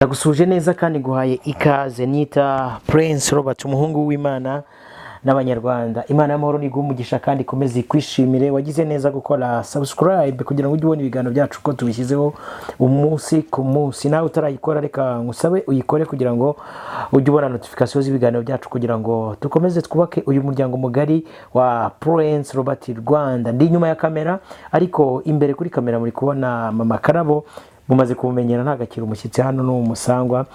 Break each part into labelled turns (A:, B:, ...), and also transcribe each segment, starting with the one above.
A: Nagusuje neza kandi guhaye ikaze. Nita Prince Robert, umuhungu w'Imana n'abanyarwanda. Imana y'amahoro niguha umugisha kandi ikomeze kwishimire. Wagize neza gukora subscribe kugira ngo ujye ubona ibiganiro byacu uko tubishyizeho umunsi ku munsi. Nawe utarayikora reka ngusabe uyikore kugira ngo ujye ubona notification z'ibiganiro byacu, kugira ngo dukomeze twubake uyu muryango mugari wa Prince Robert Rwanda. Ndi inyuma ya kamera, ariko imbere kuri kamera muri kubona Mama Karabo. Mumaze kumenyera ntagakira umushyitsi hano n'umusangwa.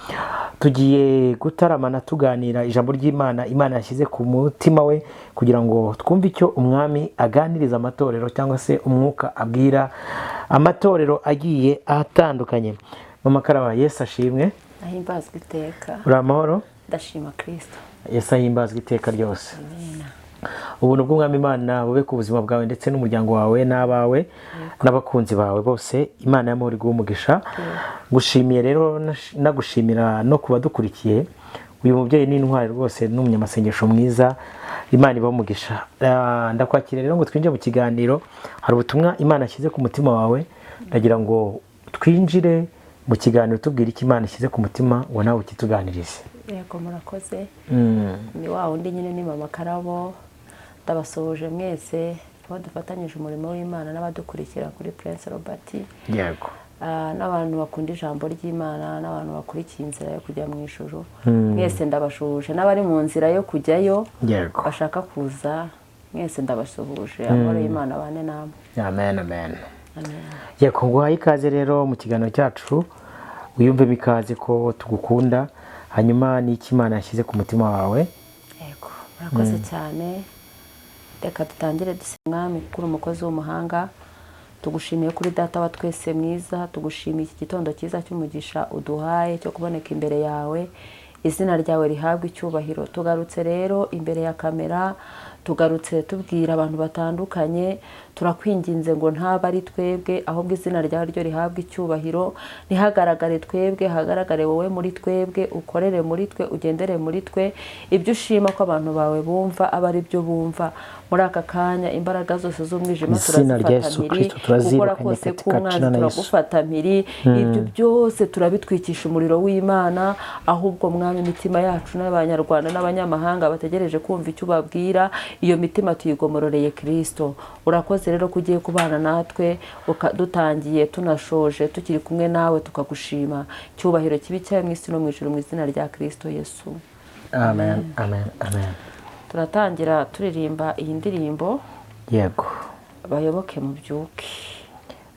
A: Tugiye gutaramana tuganira ijambo ry'Imana Imana yashyize ku mutima we, kugira ngo twumve icyo umwami aganiriza amatorero cyangwa se umwuka abwira amatorero agiye atandukanye. Mama Karaba, Yesu ashimwe.
B: Ahimbazwe iteka.
A: Uri amahoro?
B: Ndashima Kristo.
A: Yesu ahimbazwe iteka ryose.
B: Amen.
A: Ubuntu bw'umwami Imana bube ku buzima bwawe ndetse n'umuryango wawe n'abawe n'abakunzi bawe bose. Imana y'amahoro iguha umugisha. Gushimiye rero nagushimira no kuba dukurikiye. Uyu mubyeyi ni intwari rwose, n'umunyamasengesho mwiza. Imana ibahe umugisha. Ndakwakira rero ngo twinjire mu kiganiro. Hari ubutumwa Imana yashyize ku mutima wawe, ndagira ngo twinjire mu kiganiro tubwire icyo Imana yashyize ku mutima ngo nawe ukituganirize.
B: Yego, murakoze. Ni wa wundi nyine ni Mama Karabo. Ndabasoje mwese aho dufatanyije umurimo w'Imana n'abadukurikira kuri Prince Robert.
A: Yego.
B: N'abantu bakunda ijambo ry'Imana, n'abantu bakurikiye inzira yo kujya mu ijuru. Mwese ndabashuje, n'abari mu nzira yo kujyayo bashaka kuza, mwese ndabasuhuje. Amahoro y'Imana bane namwe.
A: Amen, amen. Yego, nguhaye ikaze rero mu kiganiro cyacu. Wiyumve bikaze ko tugukunda. Hanyuma ni iki Imana yashyize ku mutima wawe?
B: Yego, murakoze cyane. Reka dutangire dusenga. Mwami kuri umukozi w'umuhanga, tugushimiye kuri data wa twese mwiza, tugushimiye iki gitondo cyiza cy'umugisha uduhaye cyo kuboneka imbere yawe. Izina ryawe rihabwe icyubahiro. Tugarutse rero imbere ya kamera, tugarutse tubwira abantu batandukanye, turakwinginze ngo ntaba ari twebwe, ahubwo izina ryawe ryo rihabwe icyubahiro. Ntihagaragare twebwe, hagaragare wowe muri twebwe, ukorere muri twe, ugendere muri twe. Ibyo ushima ko abantu bawe bumva aba ari byo bumva. Muri aka kanya imbaraga zose z'umwijima turazifata mpiri, gukora kose k'umwanzi turagufata mpiri. Ibyo byose turabitwikisha umuriro w'Imana. Ahubwo mwami, imitima yacu n'abanyarwanda n'abanyamahanga bategereje kumva icyo ubabwira, iyo mitima tuyigomororeye Kristo. Urakoze rero ko ugiye kubana natwe, dutangiye tunashoje tukiri kumwe nawe, tukagushima. Cyubahiro kibi cyawe mu isi no mu ijuru, mu izina rya Kristo Yesu.
A: Amen, amen, amen.
B: Turatangira turirimba iyi ndirimbo.
A: Yego.
B: Bayoboke mu byuke.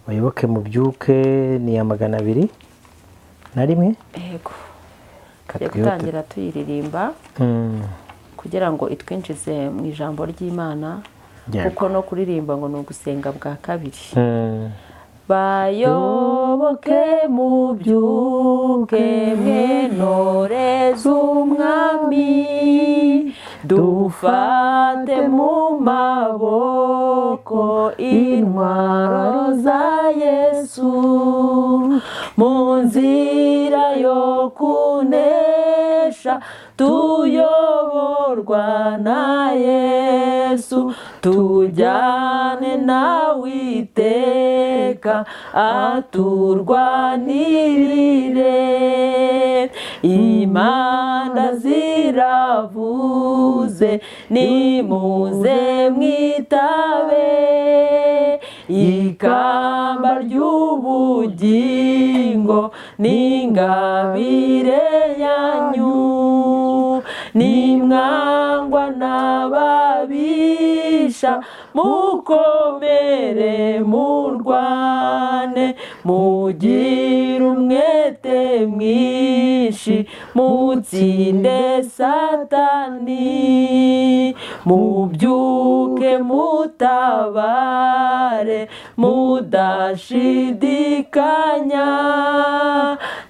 A: Bayoboke mu byuke ni ya 201.
B: Yego. Tugiye gutangira tuyiririmba kugira ngo itwinjize mu ijambo ry'Imana, kuko no kuririmba ngo ni ugusenga bwa kabiri. Bayoboke mu byuke mwe ntore z'umwami, dufate mu maboko intwaro za Yesu, mu nzira yo kunesha tuyoborwa na Yesu, tujyane nawe iteka aturwanirire. Imana ziravuze nimuze mwitabe, ikamba ry'ubugingo n'ingabire yanyu. Nimwangwa n'ababisha mukomere murwane, mugire umwete mwinshi mutsinde Satani. Mubyuke mutabare mudashidikanya,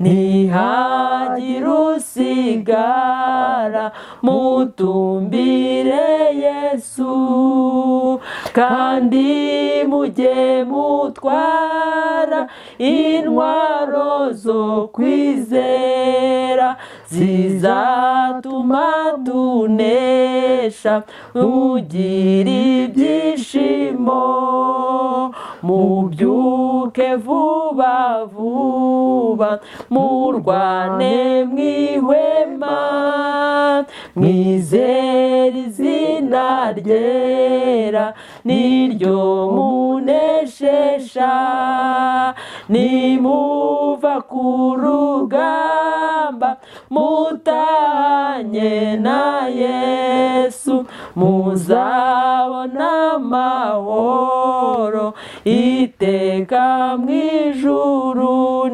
B: ntihagire usigara mutumbire Yesu. Kandi mujye mutwara intwaro zo kwizera, zizatuma tunesha, ugira ibyishimo. mubyuke vuba vuba murwane mwihwema mwizere izina ryera niryo muneshesha nimuva ku rugamba mutanye na Yesu muzabona amahoro iteka mwijuru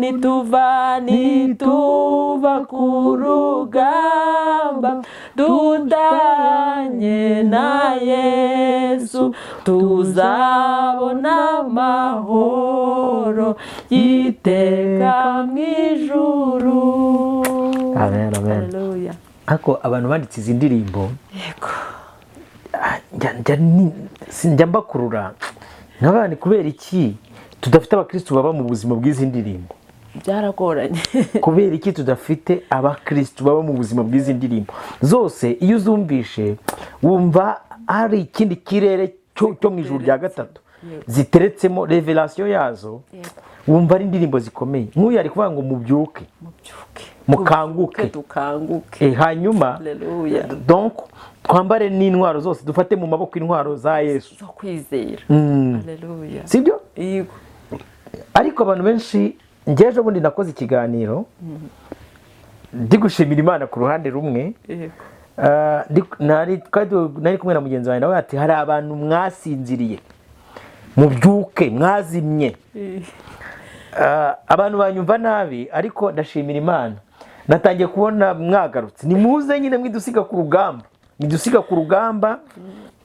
B: nituva ku rugamba dutanye na Yesu tuzabona amahoro iteka mwijuru.
A: Amen, amen.
B: Haleluya.
A: Ako abantu banditse izi ndirimbo
B: Yego.
A: njya mbakurura nk'abandi kubera iki tudafite abakristo baba mu buzima bw'izi ndirimbo?
B: Byaragoranye.
A: Kubera iki tudafite abakristo baba mu buzima bw'izi ndirimbo? Zose iyo uzumvishe wumva hari ikindi kirere cyo mu ijuru rya gatatu ziteretsemo revelation yazo, wumva ari indirimbo zikomeye. Nk'uyu ari kuvuga ngo mubyuke mukanguke
B: dukanguke,
A: hanyuma
B: haleluya,
A: donc twambare n'intwaro zose, dufate mu maboko intwaro za Yesu
B: zo kwizera. Haleluya.
A: Sibyo?
B: Yego.
A: Ariko abantu benshi, ngeje bundi nakoze ikiganiro ndi gushimira Imana ku ruhande rumwe.
B: Yego.
A: nari kumwe na mugenzi wawe nawe ati hari abantu mwasinziriye mubyuke mwazimye. Abantu banyumva nabi, ariko ndashimira Imana natangiye kubona mwagarutse. Nimuze nyine mwidusiga ku rugamba,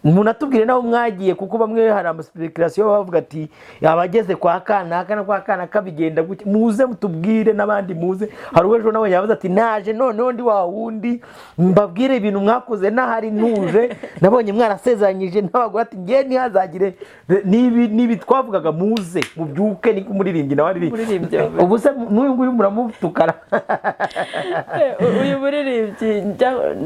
A: munatubwire naho mwagiye, kuko bamwe hari amaspekulation bavuga ati abageze kwa kana kabigenda gutya. Muze mutubwire n'abandi muze. Hari uwejo nawe yavuze ati naje noneho ndi wa wundi mbabwire ibintu mwakoze nahari ntuje, nabonye mwarasezeranyije n'abagore ati ngiye ntihazagire nibi twavugaga muze mubyuke. Ni kumuririmbyi nawe ari ubu se n'uyu nguyu muramutukara.
B: Uyu muririmbyi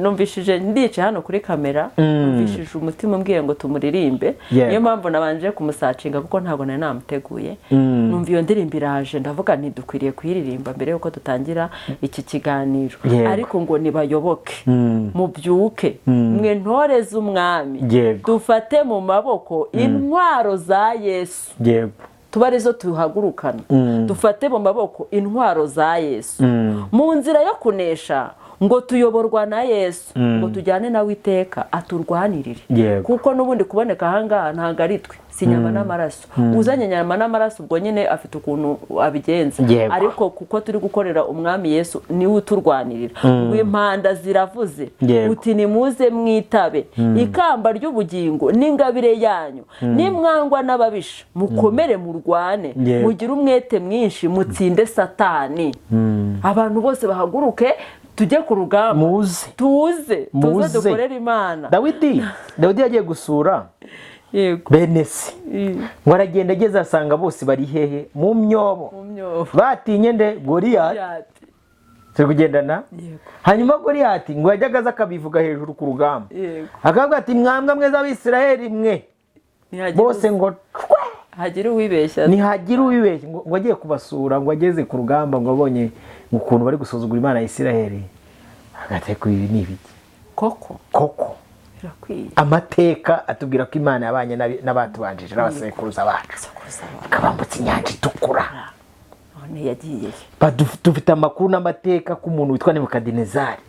B: numvishije ndice hano kuri kamera, numvishije umutima umbwiye ngo tumuririmbe. Niyo mpamvu nabanje kumusacinga kuko ntabwo nari namuteguye. Numva iyo ndirimbo iraje, ndavuga nti dukwiriye kuyiririmba mbere yuko dutangira iki kiganiro. Ariko ngo nibayoboke mubyuke mwe ntore z'umwami dufate mu maboko intwaro za Yesu. Tuba arizo tuhagurukana, dufate mu maboko intwaro za Yesu mu nzira yo kunesha, ngo tuyoborwa na Yesu, ngo tujyane nawe iteka aturwanirire. Kuko n'ubundi kuboneka ahangaha ntabwo ari twe, si nyama n'amaraso. Uzanye nyama n'amaraso ubwo nyine afite ukuntu abigenza, ariko kuko turi gukorera umwami Yesu niwe uturwanirira. Impanda ziravuze uti nimuze mwitabe ikamba ry'ubugingo n'ingabire yanyu, nimwangwa n'ababisha mukomere murwane, mugire umwete mwinshi mutsinde Satani. Abantu bose bahaguruke tujye ku rugamba, tuze dukorera Imana.
A: Dawidi yagiye gusura Benesi, ngo aragenda ageze asanga bose bari hehe? Mu myobo. Batinye nde? Goliyati. Turi kugendana. Hanyuma Goliyati ngo yajyaga aza akabivuga hejuru ku rugamba, akavuga ati mwambwa mwe z'Abisirayeli mwe bose ngo
B: hagira uwibeshya,
A: ntihagira uwibeshya. ngo agiye kubasura, ngo ageze ku rugamba, ngo abonye ukuntu bari gusuzugura Imana ya Isirayeli, agate kuri ibi n'ibiki koko amateka atubwira ko Imana yabanye n'abatubanjije n'abasekuruza bacu, akabambutsa inyanja itukura.
B: None yagiye
A: dufite amakuru n'amateka ko umuntu witwa Nebukadinezari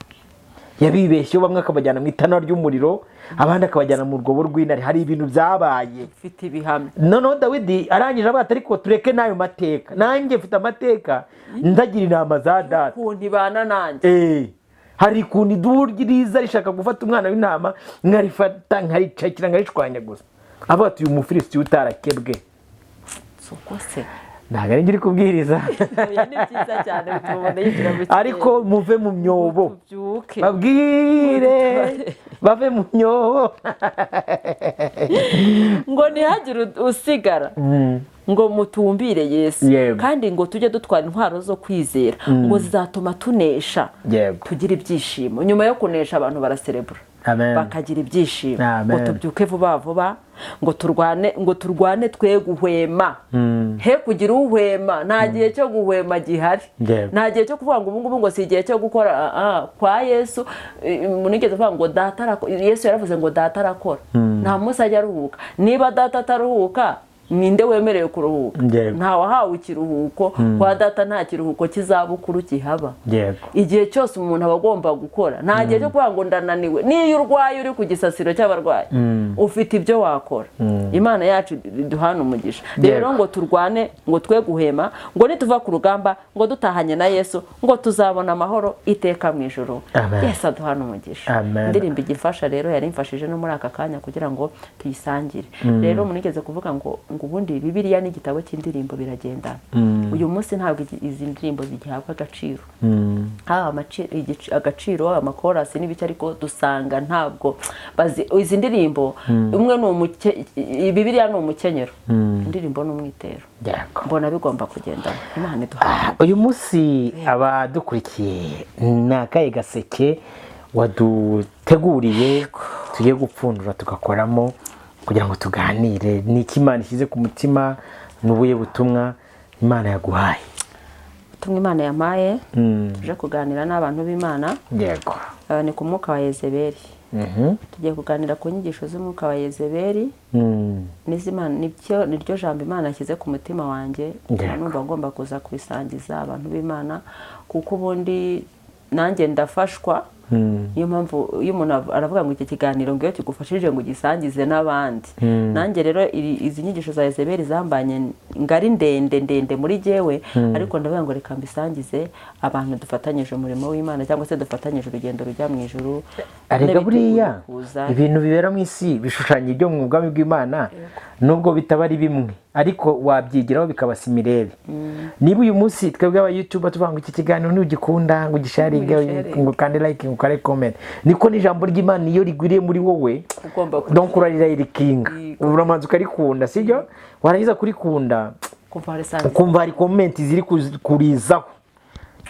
A: yabibeshyeho, bamwe akabajyana mu itanura ry'umuriro, abandi akabajyana mu rwobo rw'intare. Hari ibintu byabaye
B: ufite ibihamya.
A: Noneho Dawidi arangije abata, ariko tureke n'ayo mateka, nanjye mfite amateka ndagira inama za data
B: ukuntu ibana nanjye.
A: Hari ukuntu idubu riza rishaka gufata umwana w'intama, nkarifata nkaricakira nkarishwanya gusa, avuga ati uyu Mufilisiti utarakebwe.
B: Soko se
A: ntabwo ari ngiri kubwiriza,
B: ni byiza cyane bitubone yigira mu
A: ariko muve mu myobo, babwire bave mu myobo.
B: Ngo ntihagire usigara, ngo mutumbire Yesu. Kandi ngo tujye dutwara intwaro zo kwizera, ngo zizatuma tunesha, tugira ibyishimo. Nyuma yo kunesha abantu baraserebura.
A: Amen.
B: bakagira ibyishimo
A: Amen.
B: ngo tubyuke vuba vuba ngo turwane twe guhwema he kugira uhwema nta gihe cyo guhwema gihari
A: Yego.
B: nta gihe cyo kuvuga ngo ubu ngubu ngo si igihe cyo gukora kwa Yesu munigeze kuvuga ngo data arakora Yesu yaravuze ngo data arakora nta munsi ajya aruhuka niba data ataruhuka ninde wemerewe kuruhuka
A: Yego.
B: nta wahawe ikiruhuko kwa data nta kiruhuko kizabukuru kihaba
A: Yego.
B: igihe cyose umuntu aba agomba gukora nta gihe cyo kuvuga ngo ndananiwe niyo urwaye uri ku gisasiro cy'abarwayi ufite ibyo wakora Imana yacu duhana umugisha rero ngo turwane ngo twe guhema ngo nituva ku rugamba ngo dutahanye na Yesu ngo tuzabona amahoro iteka mu ijuru
A: Amen.
B: Yesu aduhana umugisha
A: Amen.
B: indirimbo igifasha rero yari imfashije no muri aka kanya kugira ngo tuyisangire rero munigeze kuvuga ngo ubundi Bibiliya n'igitabo cy'indirimbo biragendana uyu munsi ntabwo izi ndirimbo zigihabwa agaciro agaciro amakorasi n'ibiki ariko dusanga ntabwo izi ndirimbo umwe ni Bibiliya ni umukenyero indirimbo ni umwitero mbona bigomba kugendana Imana iduha
A: uyu munsi abadukurikiye ni akahe gaseke waduteguriye tugiye gupfundura tugakoramo kugira ngo tuganire ni iki Imana ishyize ku mutima n'ubuye butumwa Imana yaguhaye
B: ubutumwa Imana yampaye tuje kuganira n'abantu b'Imana
A: yego
B: ni ku mwuka wa Yezebeli tugiye kuganira ku nyigisho z'umwuka wa Yezebeli niryo jambo Imana yashyize ku mutima wanjye numva ngomba kuza kubisangiza abantu b'Imana kuko ubundi nanjye ndafashwa niyo mpamvu iyo umuntu aravuga ngo iki kiganiro ngo iyo kigufashije ngo ugisangize n'abandi nanjye rero izi nyigisho za Yezebeli zambanye ngari ndende muri jyewe ariko ndavuga ngo reka mbisangize abantu dufatanyije umurimo w'Imana cyangwa se dufatanyije urugendo rujya mu ijuru
A: arega buriya ibintu bibera mu isi bishushanya ibyo mu bwami bw'Imana nubwo bitaba ari bimwe ariko wabyigiraho bikabasa imirebe niba uyu munsi twebwe aba YouTuber tuvuga ngo iki kiganiro ntugikunda ngo gisharinge ngo kandi like ngo kare comment niko n'ijambo ry'Imana iyo rigwiriye muri wowe donc urarirayikinga uramanza ukarikunda sibyo warangiza kurikunda ukumva hari comment ziri kurizaho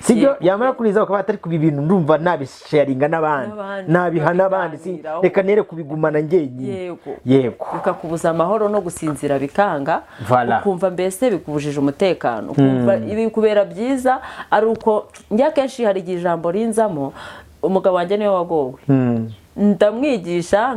A: sibyo yamara kurizaho ukaba atari kubi bintu ndumva nabisharinga n'abandi nabiha n'abandi reka nere kubigumana ngenyine yego
B: bikakubuza amahoro no gusinzira bikanga ukumva mbese bikubujije umutekano ukumva ibikubera byiza ari uko njya kenshi hari ijambo rinzamo umugabo wanjye niwe wagowe ndamwigisha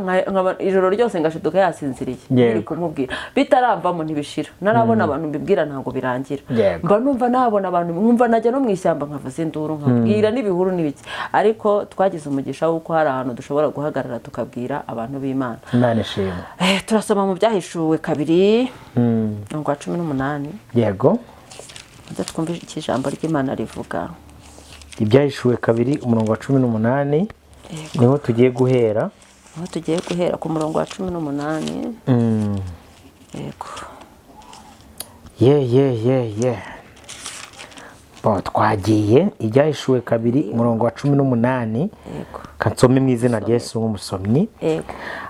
B: ijoro ryose ngashiduka yasinziriye iri kumubwira bitaravamo ntibishira narabona abantu mbibwira ntago birangira mba numva nabona abantu nkumva najya no mu ishyamba nkavuza induru nkabwira n'ibihuru n'ibiki ariko twagize umugisha wuko hari ahantu dushobora guhagarara tukabwira abantu b'Imana
A: Imana ishimwe
B: turasoma mu byahishuwe 2:18
A: yego
B: twumva iki ijambo ry'Imana rivuga
A: ibyahishuwe 2:18 niho tugiye guhera
B: ku murongo wa 18 yego
A: ye twagiye ibyahishuwe 2:18 kansome mu izina rya Yesu nk'umusomyi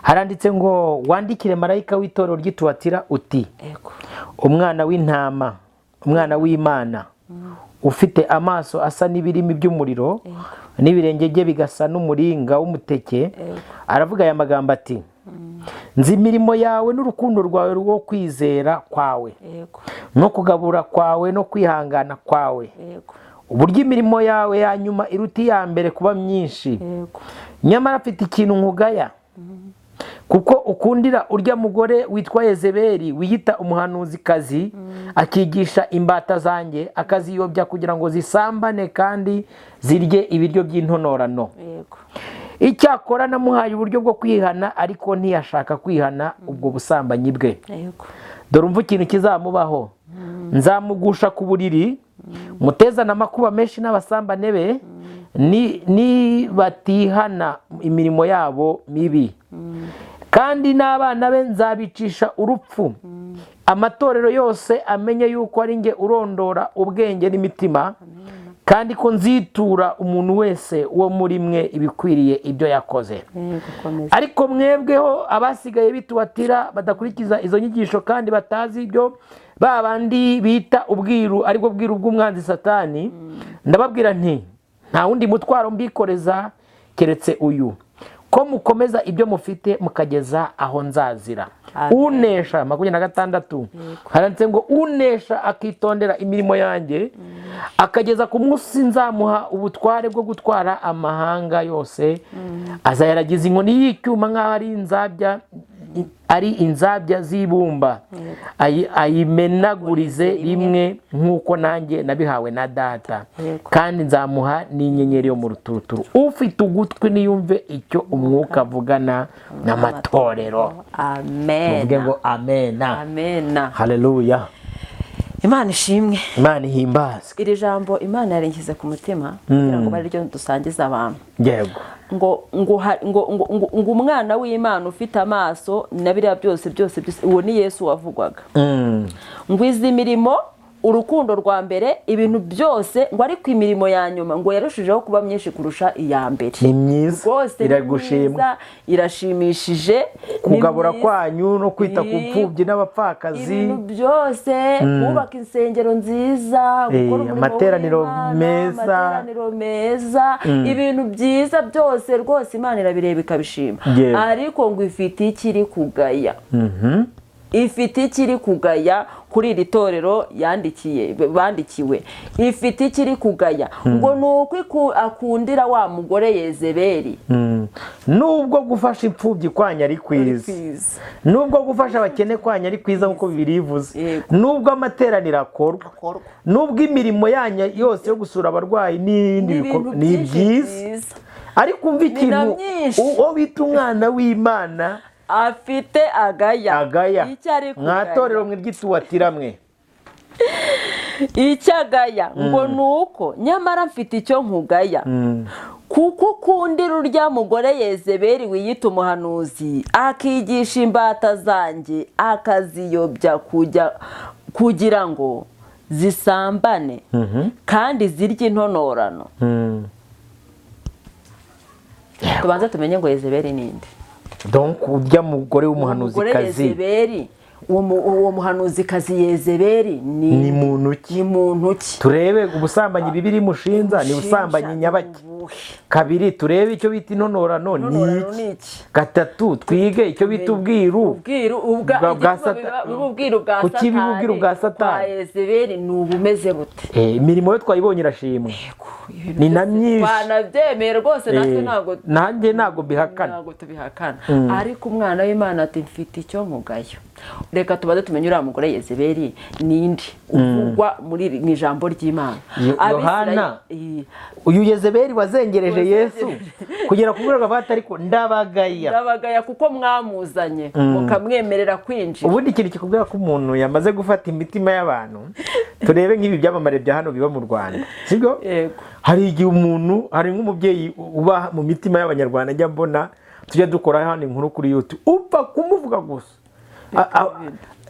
A: haranditse ngo wandikire marayika w'itorero ry'Ituwatira uti umwana w'intama umwana w'Imana ufite amaso asa n'ibirimi by'umuriro n'ibirenge bye bigasa n'umuringa w'umuteke aravuga aya magambo ati nzi imirimo yawe n'urukundo rwawe rwo kwizera kwawe no kugabura kwawe no kwihangana kwawe uburyo imirimo yawe ya nyuma iruta iya mbere kuba myinshi nyamara afite ikintu nkugaya kuko ukundira urya mugore witwa Yezebeli wiyita umuhanuzikazi akigisha imbata zanjye akaziyobya kugira ngo zisambane kandi zirye ibiryo by'intonorano icyakora namuhaye uburyo bwo kwihana ariko ntiyashaka kwihana ubwo busambanyi bwe dore umva ikintu kizamubaho nzamugusha ku buriri mutezana amakuba menshi n'abasambane be batihana imirimo yabo mibi kandi n'abana be nzabicisha urupfu amatorero yose amenye yuko ari nge urondora ubwenge n'imitima kandi ko nzitura umuntu wese wo muri mwe ibikwiriye ibyo yakoze ariko mwebweho abasigaye b'Ituwatira badakurikiza izo nyigisho kandi batazi ibyo babandi bita ubwiru aribwo bwiru bw'umwanzi Satani ndababwira nti nta wundi mutwaro mbikoreza keretse uyu ko mukomeza ibyo mufite mukageza aho nzazira.
B: Amen.
A: Unesha 26 haranditse ngo unesha akitondera imirimo yanjye akageza ku munsi nzamuha ubutware bwo gutwara amahanga yose, azayaragiza inkoni y'icyuma nk'aho ari inzabya z'ibumba, ayimenagurize rimwe nk'uko nanjye nabihawe na data, kandi nzamuha n'inyenyeri yo mu ruturuturu. Ufite ugutwi niyumve icyo umwuka avugana n'amatorero.
B: Amen.
A: Muvuge ngo amena.
B: Amena.
A: Haleluya.
B: Imana ishimwe.
A: Imana ihimbazwe.
B: Iri jambo Imana yarengeje ku mutima kugira ngo bari ryo dusangiza abantu.
A: Yego.
B: ngo umwana w'Imana ufite amaso na biriya byose uwo ni Yesu wavugwaga. Ngo izi mirimo, urukundo rwa mbere, ibintu byose, ngo ariko imirimo ya nyuma ngo yarushijeho kuba myinshi kurusha iya mbere.
A: Ni myiza,
B: rwose
A: iragushimwa,
B: irashimishije.
A: kugabura kwanyu no kwita ku pfubyi n'abapfakazi,
B: ibintu byose, kubaka insengero nziza, gukora
A: amateraniro meza, ibintu byiza byose rwose Imana irabireba ikabishima. Ariko ngo ifite ikiri kugaya. Ifite ikiri kugaya kuri iri torero bandikiwe. Ifite ikiri kugaya ngo nuko akundira wa mugore Yezebeli. Nubwo gufasha impfubyi kwanya ari kwiza, nubwo gufasha abakene kwanya ari kwiza nkuko birivuze, nubwo amateraniro akorwa, nubwo imirimo yanya yose yo gusura abarwayi n'ibindi bikorwa ni byiza, ariko umva ikintu uwo bita umwana w'Imana
B: afite agaya.
A: Mwatorero mwe ry'ituwatira mwe.
B: Icyagaya ngo nuko nyamara mfite icyo nkugaya, kuko ukundira urya mugore Yezebeli wiyita umuhanuzi, akigisha imbata zanjye akaziyobya kugira ngo zisambane kandi zirye intonorano. Tubanza tumenye ngo Yezebeli ninde.
A: Donc urya mugore w'umuhanuzi kazi,
B: Yezebeli, uwo muhanuzi kazi Yezebeli ni
A: muntu ki? Turebe ubusambanyi Bibiri mushinza ni ubusambanyi nyabaki. Kabiri turebe icyo bita intonorano ni iki. Gatatu twige icyo bita ubwiru bwa Satani.
B: Yezebeli ni ubumeze bute?
A: Imirimo yo twayibonye irashimwe, ni na myinshi,
B: banabyemeye rwose, natwe
A: nanjye ntabwo
B: tubihakana. Ariko umwana w'Imana ati mfite icyo nkugayo. Reka tubaze tumenye uriya mugore Yezebeli ninde uvugwa mu ijambo ry'Imana.
A: Yohana, uyu Yezebeli wazengereje Yesu kugera ku rwego rwa ariko ndabagaya
B: kuko mwamuzanye mukamwemerera kwinjira.
A: Ubundi ikintu kikubwira ko umuntu yamaze gufata imitima y'abantu, turebe nk'ibi byamamare bya hano biba mu Rwanda, sibyo? Hari igihe umuntu, hari nk'umubyeyi uba mu mitima y'Abanyarwanda, njya mbona tujya dukora hano inkuru kuri YouTube, upfa kumuvuga gusa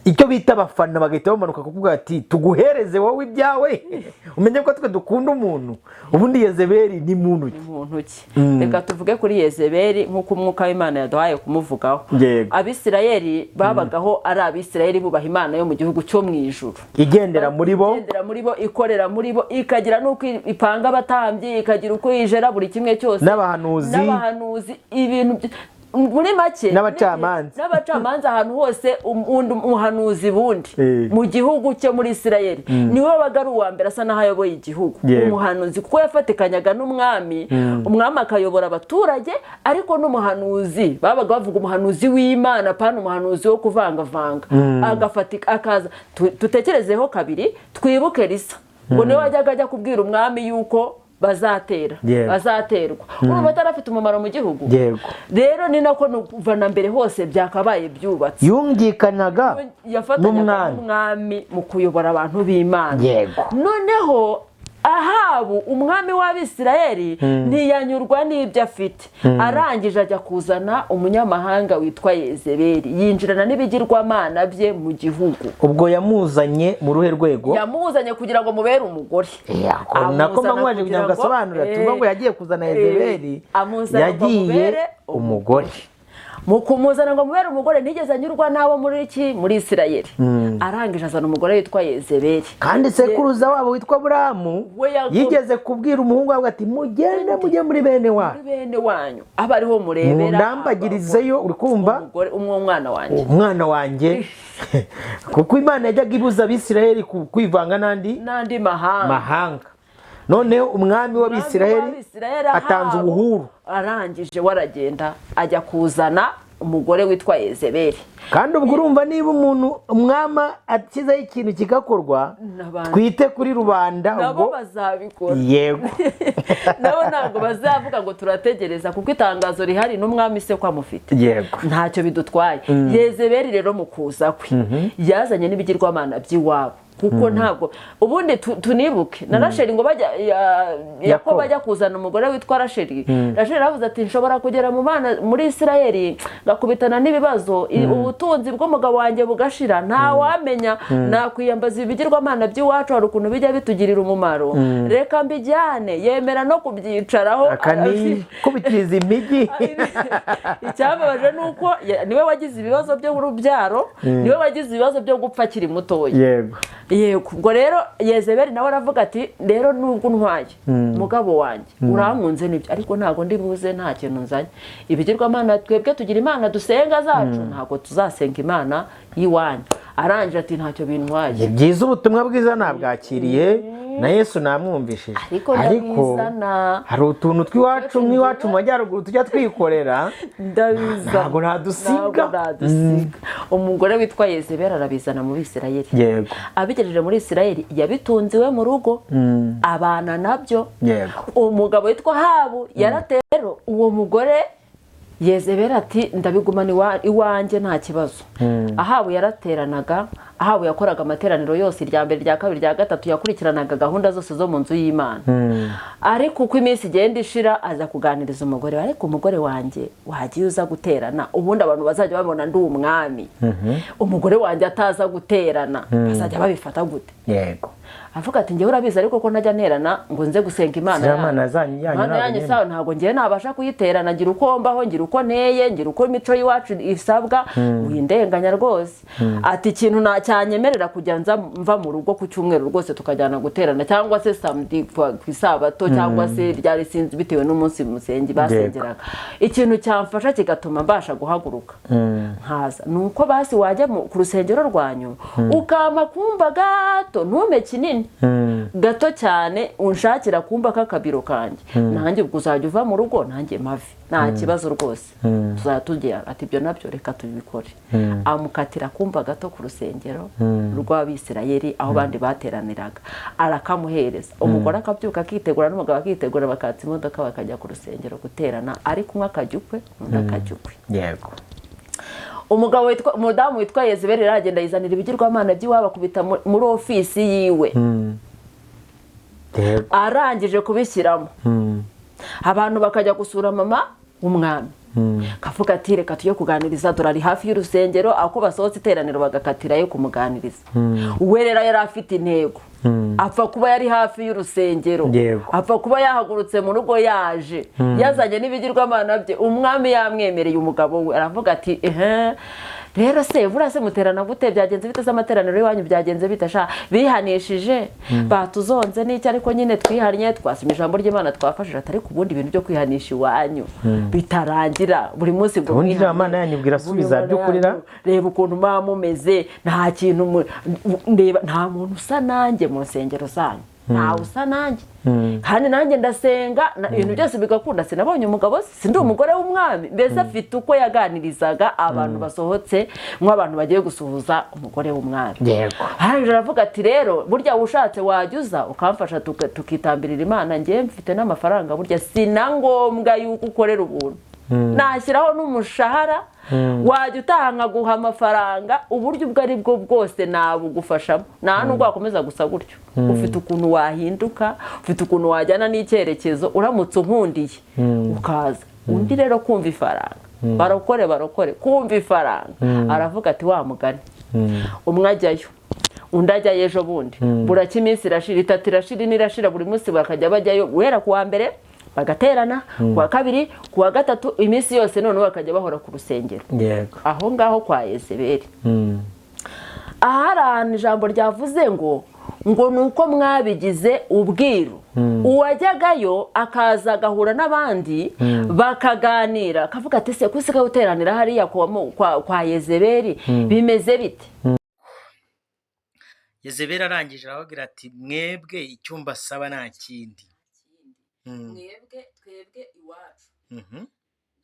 A: icyo bita abafana bagahita bamanuka kuvuga ati tuguhereze wowe ibyawe, umenye ko twe dukunda umuntu. Ubundi Yezebeli ni muntu ki?
B: Reka tuvuge kuri Yezebeli nk'uko umwuka w'Imana yaduhaye kumuvugaho. Abisirayeli babagaho ari Abisirayeli bubaha Imana yo mu gihugu cyo mu ijuru,
A: igendera muri bo,
B: ikorera muri bo, ikagira n'uko ipanga abatambyi, ikagira uko yijera buri kimwe cyose, n'abahanuzi ibintu muri make, n'abacamanza ahantu hose. Umuhanuzi bundi mu gihugu cyo muri Isirayeli niwe wabaga ari uwa mbere, asa n'aho ayoboye igihugu. Umuhanuzi kuko yafatikanyaga n'umwami, umwami akayobora abaturage, ariko n'umuhanuzi babaga bavuga umuhanuzi w'Imana, pana umuhanuzi wo kuvangavanga. Akaza tutekerezeho kabiri, twibuke Elisa, ngo niwe wajyaga ajya kubwira umwami yuko bazaterwa. Urumva atarafite umumaro mu gihugu. Rero ni nako kuva na mbere hose byakabaye byubatse.
A: Yumvikanaga
B: n'umwami mu kuyobora abantu b'Imana. Noneho Ahabu umwami w'Abisirayeli ntiyanyurwa n'ibyo afite, arangije ajya kuzana umunyamahanga witwa Yezebeli, yinjirana n'ibigirwamana bye mu gihugu.
A: Ubwo yamuzanye mu ruhe rwego?
B: Yamuzanye kugira ngo mubere umugore.
A: Nako mwaje kugira ngo asobanurire, tuvuga ngo yagiye kuzana Yezebeli, yagiye umugore.
B: mu kumuzana ngo mubere umugore ntigeze anyurwa n'abo muri Isirayeli. Arangije azana umugore witwa Yezebeli,
A: kandi sekuruza wabo witwa Aburahamu yigeze kubwira umuhungu we ati mugende mujye muri bene
B: wanyu aba ariho murebera
A: mundambagirizeyo. uri kumva umwana wanjye kuko Imana yajyaga ibuza Abisirayeli kwivanga n'andi mahanga. Noneho umwami w'Abisirayeli atanze ubuhuru,
B: arangije waragenda ajya kuzana umugore witwa Yezebeli.
A: Kandi ubwo urumva niba umwama akizaho ikintu kigakorwa, twite kuri rubanda
B: nabo bazabikora.
A: Yego.
B: Nabo ntabwo bazavuga ngo turategereza kuko itangazo rihari n'umwami se ko amufite.
A: Yego.
B: Ntacyo bidutwaye. Yezebeli rero mu kuza kwe yazanye n'ibigirwamana by'iwabo, kuko ntabwo ubundi tunibuke na Rasheli ngo Yakobo bajya kuzana umugore witwa Rasheli. Rasheli aravuze ati nshobora kugera muri Isirayeli ngakubitana n'ibibazo, ubutunzi bw'umugabo wanjye bugashira, nta wamenya nakwiyambaza ibigirwamana by'iwacu, hari ukuntu bijya bitugirira umumaro, reka mbijyane. Yemera no kubyicaraho
A: kubitiriza imigi.
B: Icyababaje nuko niwe wagize ibibazo byo urubyaro, niwe wagize ibibazo byo gupfa akiri mutoya.
A: Yego.
B: Ubwo rero Yezebeli nawe aravuga ati rero nubwo untwaye mugabo wanjye urankunze nibyo, ariko ntago ndi buze nta kintu nzanye. Ibigirwamana twebwe tugira imana dusenga zacu, ntago tuzasenga imana y'iwanyu. Arangije ati ntacyo bintwaye.
A: Byiza ubutumwa bwiza nabwakiriye na Yesu namwumvishije, ariko hari utuntu tw'iwacu mu majyaruguru tujya twikorera, ntabwo nadusiga.
B: Umugore witwa Yezebeli arabizana mu Bisirayeli.
A: Yego.
B: Abigejeje muri Isirayeli yabitunze iwe mu rugo, abana nabyo.
A: Yego.
B: Umugabo witwa Ahabu yaratero uwo mugore Yezebeli ati ndabigumana iwanjye nta kibazo. Ahabu yarateranaga, Ahabu yakoraga amateraniro yose, irya mbere, irya kabiri, irya gatatu, yakurikiranaga gahunda zose zo mu nzu y'Imana. Ariko uko iminsi igenda ishira aza kuganiriza umugore we, ariko umugore wanjye wagiye uza guterana, ubundi abantu bazajya babona ndi umwami, umugore wanjye ataza guterana bazajya babifata gute?
A: Yego.
B: Avuga ati ngewe urabizi ariko ko ntajya nterana ngo nze gusenga Imana yanyu sawa, ntabwo ngewe nabasha kuyiterana, ngira uko mbaho, ngira uko nteye, ngira uko imico y'iwacu isabwa, windenganya rwose. Ati ikintu cyanyemerera kujya mva mu rugo ku cyumweru rwose tukajyana guterana, cyangwa se samedi ku isabato, cyangwa se ryari sinzi bitewe n'umunsi musengi basengeraga. Ikintu cyamfasha kigatuma mbasha guhaguruka nkaza, nuko basi wajya ku rusengero rwanyu ukama kumva gato, ntume kinini gato cyane, unshakira kumba k'akabiro kanjye, nanjye ubwo uzajya uva mu rugo nanjye mavi, nta kibazo rwose tuzatugera. Ati ibyo nabyo reka tubikore. Amukatira kumba gato ku rusengero rw'Abisirayeli aho bandi bateraniraga, arakamuhereza. Umugore akabyuka akitegura n'umugabo akitegura, bakatsa imodoka bakajya ku rusengero guterana, ariko umwe akajya ukwe undi akajya ukwe.
A: Yego.
B: Umudamu witwa Yezebeli aragenda yizanira ibigirwamana by'iwabo akubita muri ofisi yiwe. Arangije kubishyiramo, abantu bakajya gusura mama w'umwami, kavuga ati reka tujye kuganiriza, turari hafi y'urusengero, ako basohotse iteraniro bagakatirayo kumuganiriza. We rero yari afite intego, apfa kuba yari hafi y'urusengero, apfa kuba yahagurutse mu rugo yaje yazanye n'ibigirwamana bye. Umwami yamwemereye umugabo we, aravuga ati rero se burase muterana gute, byagenze bite se amateraniro y'iwanyu byagenze bite? Sha bihanishije batuzonze n'icyo, ariko nyine twihannye, twasomye ijambo ry'Imana, twafashije. Atari ku bundi bintu byo kwihanisha iwanyu bitarangira buri munsi ngo
A: Imana yanyibwira subiza by'ukurira.
B: Reba ukuntu mama mumeze, nta kintu ndeba, nta muntu usa nanjye mu nsengero zanyu, ntawe usa nanjye, kandi nanjye ndasenga ibintu byose bigakunda. Sinabonye umugabo, sindi umugore w'umwami, mbese afite uko yaganirizaga abantu basohotse nk'abantu bagiye gusuhuza umugore w'umwami.
A: Yego.
B: Hanyuma aravuga ati rero burya ushatse wajyuza ukamfasha tukitambirira Imana, ngiye mfite n'amafaranga, burya sina ngombwa yuko ukorera ubuntu, nashyiraho n'umushahara, wajya utaha nkaguha amafaranga, uburyo ubwo ari bwo bwose nabugufashamo. Nta nubwo wakomeza gusa gutyo, ufite ukuntu wahinduka, ufite ukuntu wajyana n'icyerekezo, uramutse unkundiye ukaza. Undi rero kumva ifaranga, barokore kumva ifaranga, aravuga ati wa mugani, umwe ajyayo undi ajyayo ejo bundi, buracya iminsi irashira, itatu irashira, ine irashira, buri munsi bakajya bajyayo, guhera ku wa mbere bagaterana ku wa kabiri ku wa gatatu iminsi yose noneho bakajya bahora ku rusengero
A: yego
B: aho ngaho kwa Yezebeli. aha hari ahantu ijambo ryavuze ngo ni uko mwabigize ubwiru. uwajyagayo akaza agahura n'abandi bakaganira akavuga ati se kusiga guteranira hariya kwa Yezebeli bimeze bite.
A: Yezebeli arangije aravuga ati mwebwe icyumba saba nta kindi,
B: twebwe iwacu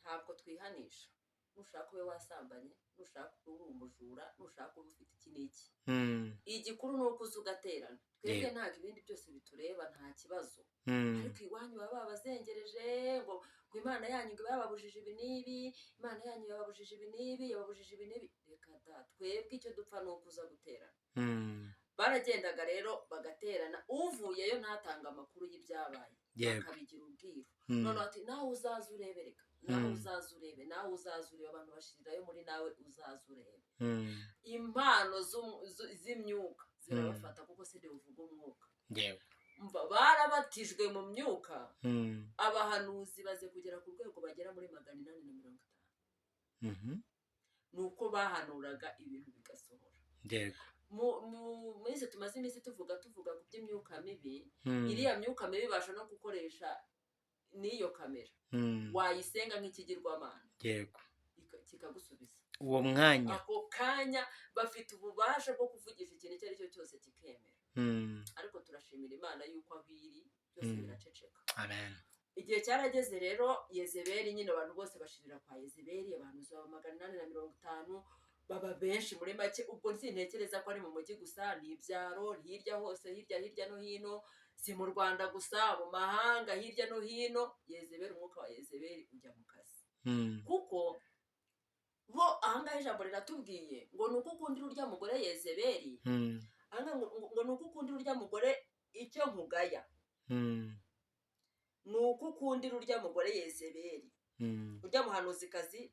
B: ntabwo twihanisha. nushaka ube wasambanye, nushaka ube umujura, nushaka ube ufite iki n'iki, igikuru ni uko uza ugaterana. twebwe ntabwo ibindi byose bitureba, nta kibazo. ariko iwanyu baba babazengereje ngo Imana yanyu ngo yababujije ibi n'ibi, Imana yanyu yababujije ibi n'ibi, yababujije ibi n'ibi. reka da, twebwe icyo dupfa ni uko uza guterana. baragendaga rero bagaterana, uvuyeyo ntatanga amakuru y'ibyabaye, bakabigira ubwiru. none ati nawe uzaza urebereka, nawe uzaza urebe, nawe uzaza urebe. abantu bashirirayo muri nawe uzaza urebe. impano z'imyuka zirabafata kuko side uvuga umwuka. barabatijwe mu myuka. abahanuzi baze kugera ku rwego bagera muri 850. nuko bahanuraga ibintu bigasohora. mwese tumaze iminsi tuvuga ku by'imyuka mibi. iriya myuka mibi ibasha no gukoresha n'iyo kamera. wayisenga nk'ikigirwamana, kikagusubiza
A: uwo mwanya.
B: ako kanya bafite ububasha bwo kuvugisha ikintu icyo ari cyo cyose kikemera. ariko turashimira Imana yuko aho iri byose biraceceka.
A: Amen.
B: igihe cyarageze rero Yezebeli nyine abantu bose bashirira kwa Yezebeli. abantu zaba 850 baba benshi muri make. ubwo sintekereza ko ari mu mujyi gusa, ni ibyaro hirya hose, hirya no hino, si mu Rwanda gusa, mu mahanga hirya no hino. Yezebeli, umwuka wa Yezebeli ujya mu kazi. kuko bo ahangaha ijambo riratubwiye ngo ni uko ukundira urya mugore Yezebeli. ngo ni uko ukundira urya mugore icyo nkugaya. ni uko ukundira urya mugore Yezebeli, urya muhanuzikazi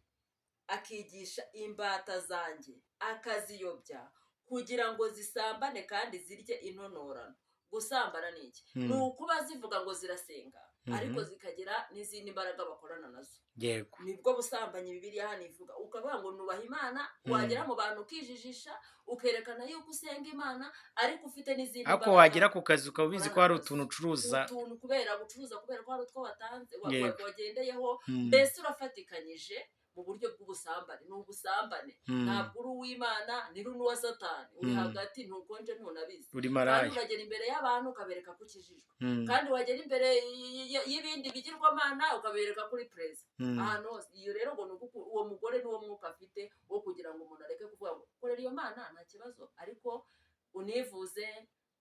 B: akigisha imbata zanjye, akaziyobya kugira ngo zisambane kandi zirye intonorano. gusambana ni iki? ni ukuba zivuga ngo zirasenga ariko zikagira n'izindi mbaraga bakorana nazo. nibwo busambanyi Bibiliya hano ivuga. ukavuga ngo nubaha Imana, wagera mu bantu ukijijisha, ukerekana yuko usenga Imana ariko ufite n'izindi mbaraga.
A: ariko wagera ku kazi ukaba ubizi ko hari utuntu ucuruza,
B: kubera ko hari utwo watanze wagendeyeho. mbese urafatikanyije mu buryo bw'ubusambane. ni ubusambane. ntabwo uri uw'Imana, ni n'uwa Satani. uri hagati, ntukonje ntunabizi. kandi uragera imbere y'abantu ukabereka ko ukijijwe. kandi wagera imbere y'ibindi bigirwamana ukabereka kuri perezida. ahantu hose. iyo rero ngo uwo mugore niwo mwuka afite wo kugira ngo umuntu areke kuvuga ngo korera iyo Mana nta kibazo, ariko univuze,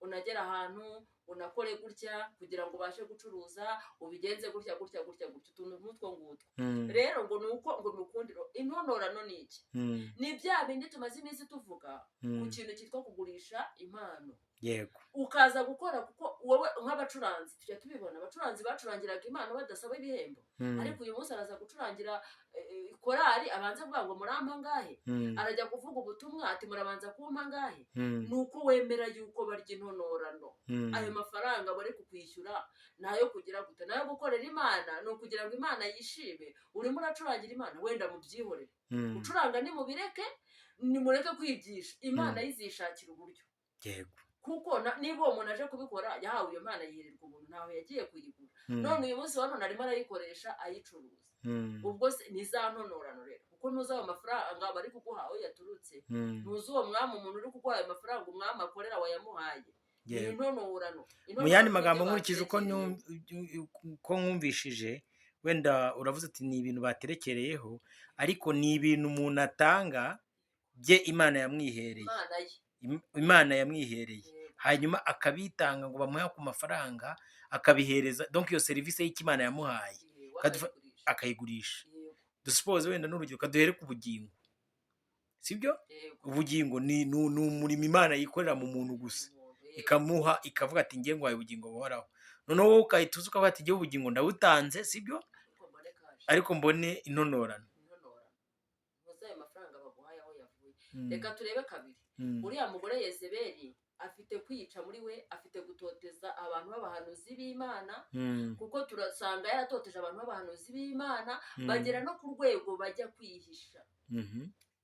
B: unagera ahantu unakore gutya kugira ngo ubashe gucuruza, ubigenze gutya utuntu nk'utwo ngutwo. rero ngo nuko ngo nukundiro intonorano ni iki? ni bya bindi tumaze iminsi tuvuga ku kintu cyitwa kugurisha impano. ukaza gukora, kuko wowe nk'abacuranzi tujya tubibona. abacuranzi bacurangiraga impano badasaba ibihembo. ariko uyu munsi araza gucurangira korari, abanza kuvuga ngo murampa ngahe. arajya kuvuga ubutumwa ati murabanza kumpa ngahe. nuko wemera yuko barya intonorano. ayo mafaranga bari kukwishyura nayo kugira gute, nayo gukorera Imana, ni ukugira ngo Imana yishime. urimo uracurangira Imana, wenda mubyihorere. gucuranga ni mubireke, nimureke kwigisha. Imana yizishakira uburyo. kuko niba uwo muntu aje kubikora yahawe iyo Mana, yirirwa umuntu, ntaho yagiye kuyigura. none uyu munsi wa none arimo arayikoresha ayicuruza. ubwo se ni za ntonorano rero, kuko ntuzi ayo mafaranga bari kuguha aho yaturutse. ntuzi uwo mwami umuntu uri kuguha ayo mafaranga umwami akorera wayamuhaye. ni intonorano.
A: mu yandi magambo nkurikije uko nkumvishije, wenda uravuze ati ni ibintu baterekereyeho, ariko ni ibintu umuntu atanga bye Imana yamwihereye. Imana yamwihereye, hanyuma akabitanga ngo bamuhe ku mafaranga, akabihereza. donc iyo serivisi y'Imana yamuhaye akayigurisha. dusuppose wenda n'urugero kaduhere ku bugingo, sibyo? ubugingo ni umurimo Imana yikorera mu muntu gusa, ikamuha, ikavuga ati ngiye nguhaye ubugingo buhoraho. noneho wowe ukahita uzi ukavuga ati ngiye ubugingo ndawutanze, sibyo? ariko mbone intonorano.
B: reka turebe kabiri. uriya mugore Yezebeli afite kwica muri we, afite gutoteza abantu b'abahanuzi b'Imana, kuko turasanga yaratoteje abantu b'abahanuzi b'Imana bagera no ku rwego bajya kwihisha,